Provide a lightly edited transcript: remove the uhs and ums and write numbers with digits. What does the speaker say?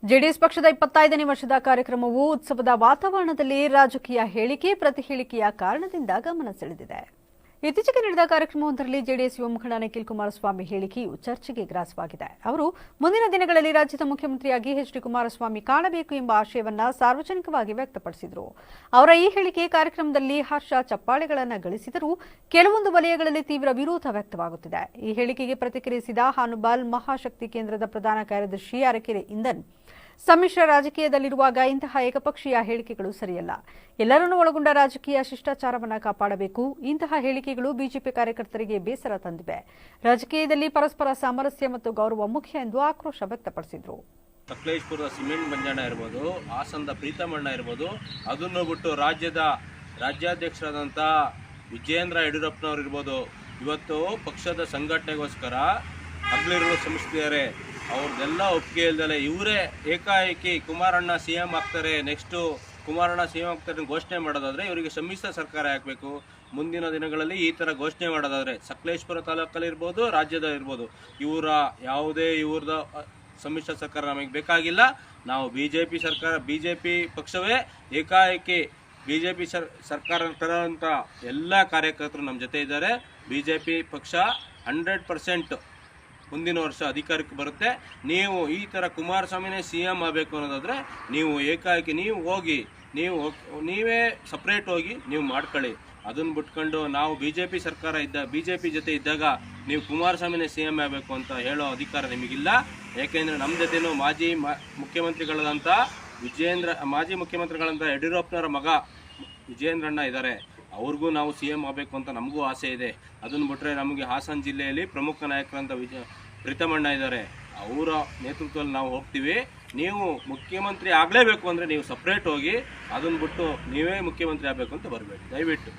JDS ಪಕ್ಷದ 25ನೇ ವರ್ಷದ ಕಾರ್ಯಕ್ರಮವು ಉತ್ಸವದ ವಾತಾವರಣದಲ್ಲಿ ರಾಜಕೀಯ ಹೇಳಿಕೆ ಪ್ರತಿ ಹೇಳಿಕೆಯ ಕಾರಣದಿಂದ ಗಮನ ಸೆಳೆದಿದೆ. ಇತ್ತೀಚೆಗೆ ನಡೆದ ಕಾರ್ಯಕ್ರಮವೊಂದರಲ್ಲಿ ಜೆಡಿಎಸ್ ಯುವ ಮುಖಂಡ ನಿಖಿಲ್ ಕುಮಾರಸ್ವಾಮಿ ಹೇಳಿಕೆಯು ಚರ್ಚೆಗೆ ಗ್ರಾಸವಾಗಿದೆ. ಅವರು ಮುಂದಿನ ದಿನಗಳಲ್ಲಿ ರಾಜ್ಯದ ಮುಖ್ಯಮಂತ್ರಿಯಾಗಿ ಎಚ್.ಡಿ. ಕುಮಾರಸ್ವಾಮಿ ಕಾಣಬೇಕು ಎಂಬ ಆಶಯವನ್ನ ಸಾರ್ವಜನಿಕವಾಗಿ ವ್ಯಕ್ತಪಡಿಸಿದರು. ಅವರ ಈ ಹೇಳಿಕೆ ಕಾರ್ಯಕ್ರಮದಲ್ಲಿ ಹರ್ಷ ಚಪ್ಪಾಳೆಗಳನ್ನು ಗಳಿಸಿದರೂ ಕೆಲವೊಂದು ವಲಯಗಳಲ್ಲಿ ತೀವ್ರ ವಿರೋಧ ವ್ಯಕ್ತವಾಗುತ್ತಿದೆ. ಈ ಹೇಳಿಕೆಗೆ ಪ್ರತಿಕ್ರಿಯಿಸಿದ ಹಾನುಬಾಲ್ ಮಹಾಶಕ್ತಿ ಕೇಂದ್ರದ ಪ್ರಧಾನ ಕಾರ್ಯದರ್ಶಿ ಅರಕೆರೆ ಇಂದನ್, ಸಮ್ಮಿಶ್ರ ರಾಜಕೀಯದಲ್ಲಿರುವಾಗ ಇಂತಹ ಏಕಪಕ್ಷೀಯ ಹೇಳಿಕೆಗಳು ಸರಿಯಲ್ಲ. ಎಲ್ಲರನ್ನೂ ಒಳಗೊಂಡ ರಾಜಕೀಯ ಶಿಷ್ಟಾಚಾರವನ್ನು ಕಾಪಾಡಬೇಕು. ಇಂತಹ ಹೇಳಿಕೆಗಳು ಬಿಜೆಪಿ ಕಾರ್ಯಕರ್ತರಿಗೆ ಬೇಸರ ತಂದಿವೆ. ರಾಜಕೀಯದಲ್ಲಿ ಪರಸ್ಪರ ಸಾಮರಸ್ಯ ಮತ್ತು ಗೌರವ ಮುಖ್ಯ ಎಂದು ಆಕ್ರೋಶ ವ್ಯಕ್ತಪಡಿಸಿದರು. ಸಕಲೇಶಪುರದ ಸಿಮೆಂಟ್ ಮಂಜಣ್ಣ ಇರ್ಬೋದು, ಹಾಸನದ ಪ್ರೀತಮಣ್ಣ ಇರ್ಬೋದು, ಅದನ್ನು ಬಿಟ್ಟು ರಾಜ್ಯಾಧ್ಯಕ್ಷರಾದಂಥ ವಿಜಯೇಂದ್ರ ಯಡಿಯೂರಪ್ಪನವರು ಇರ್ಬೋದು, ಇವತ್ತು ಪಕ್ಷದ ಸಂಘಟನೆಗೋಸ್ಕರ ಹಗಲಿರುಳು ಶ್ರಮಿಸ್ತಿದ್ದಾರೆ. ಅವ್ರದ್ದೆಲ್ಲ ಒಪ್ಪಿಗೆ ಇಲ್ದಲೆ ಇವರೇ ಏಕಾಏಕಿ ಕುಮಾರಣ್ಣ CM ಆಗ್ತಾರೆ, ನೆಕ್ಸ್ಟು ಕುಮಾರಣ್ಣ CM ಆಗ್ತಾರೆ ಘೋಷಣೆ ಮಾಡೋದಾದರೆ ಇವರಿಗೆ ಸಮ್ಮಿಶ್ರ ಸರ್ಕಾರ ಹಾಕಬೇಕು. ಮುಂದಿನ ದಿನಗಳಲ್ಲಿ ಈ ಥರ ಘೋಷಣೆ ಮಾಡೋದಾದರೆ ಸಕಲೇಶಪುರ ತಾಲೂಕಲ್ಲಿ ಇರ್ಬೋದು, ರಾಜ್ಯದ ಇರ್ಬೋದು, ಇವ್ರದ ಸಮ್ಮಿಶ್ರ ಸರ್ಕಾರ ನಮಗೆ ಬೇಕಾಗಿಲ್ಲ. ನಾವು ಬಿಜೆಪಿ ಪಕ್ಷವೇ ಏಕಾಏಕಿ ಬಿಜೆಪಿ ಸರ್ಕಾರ ತರೋಂಥ ಎಲ್ಲ ಕಾರ್ಯಕರ್ತರು ನಮ್ಮ ಜೊತೆ ಇದ್ದಾರೆ. ಬಿಜೆಪಿ ಪಕ್ಷ 100% ಮುಂದಿನ ವರ್ಷ ಅಧಿಕಾರಕ್ಕೆ ಬರುತ್ತೆ. ನೀವು ಈ ಥರ ಕುಮಾರಸ್ವಾಮಿನೇ CM ಆಗಬೇಕು ಅನ್ನೋದಾದರೆ ನೀವು ಏಕಾಏಕಿ ನೀವೇ ಸಪ್ರೇಟ್ ಹೋಗಿ ನೀವು ಮಾಡ್ಕೊಳ್ಳಿ. ಅದನ್ನು ಬಿಟ್ಕೊಂಡು ನಾವು ಬಿಜೆಪಿ ಜೊತೆ ಇದ್ದಾಗ ನೀವು ಕುಮಾರಸ್ವಾಮಿನೇ CM ಆಗಬೇಕು ಅಂತ ಹೇಳೋ ಅಧಿಕಾರ ನಿಮಗಿಲ್ಲ. ಯಾಕೆಂದರೆ ನಮ್ಮ ಜೊತೆನೂ ಮಾಜಿ ಮುಖ್ಯಮಂತ್ರಿಗಳಾದಂಥ ಯಡಿಯೂರಪ್ಪನವರ ಮಗ ವಿಜಯೇಂದ್ರಣ್ಣ ಇದ್ದಾರೆ. ಅವ್ರಿಗೂ ನಾವು CM ಆಗಬೇಕು ಅಂತ ನಮಗೂ ಆಸೆ ಇದೆ. ಅದನ್ನು ಬಿಟ್ಟರೆ ನಮಗೆ ಹಾಸನ ಜಿಲ್ಲೆಯಲ್ಲಿ ಪ್ರಮುಖ ನಾಯಕರಂತ ಪ್ರೀತಮಣ್ಣ ಇದ್ದಾರೆ. ಅವರ ನೇತೃತ್ವದಲ್ಲಿ ನಾವು ಹೋಗ್ತೀವಿ. ನೀವು ಮುಖ್ಯಮಂತ್ರಿ ಆಗಲೇಬೇಕು ಅಂದರೆ ನೀವು ಸಪ್ರೇಟ್ ಹೋಗಿ, ಅದನ್ನು ಬಿಟ್ಟು ನೀವೇ ಮುಖ್ಯಮಂತ್ರಿ ಆಗಬೇಕು ಅಂತ ಬರಬೇಡಿ ದಯವಿಟ್ಟು.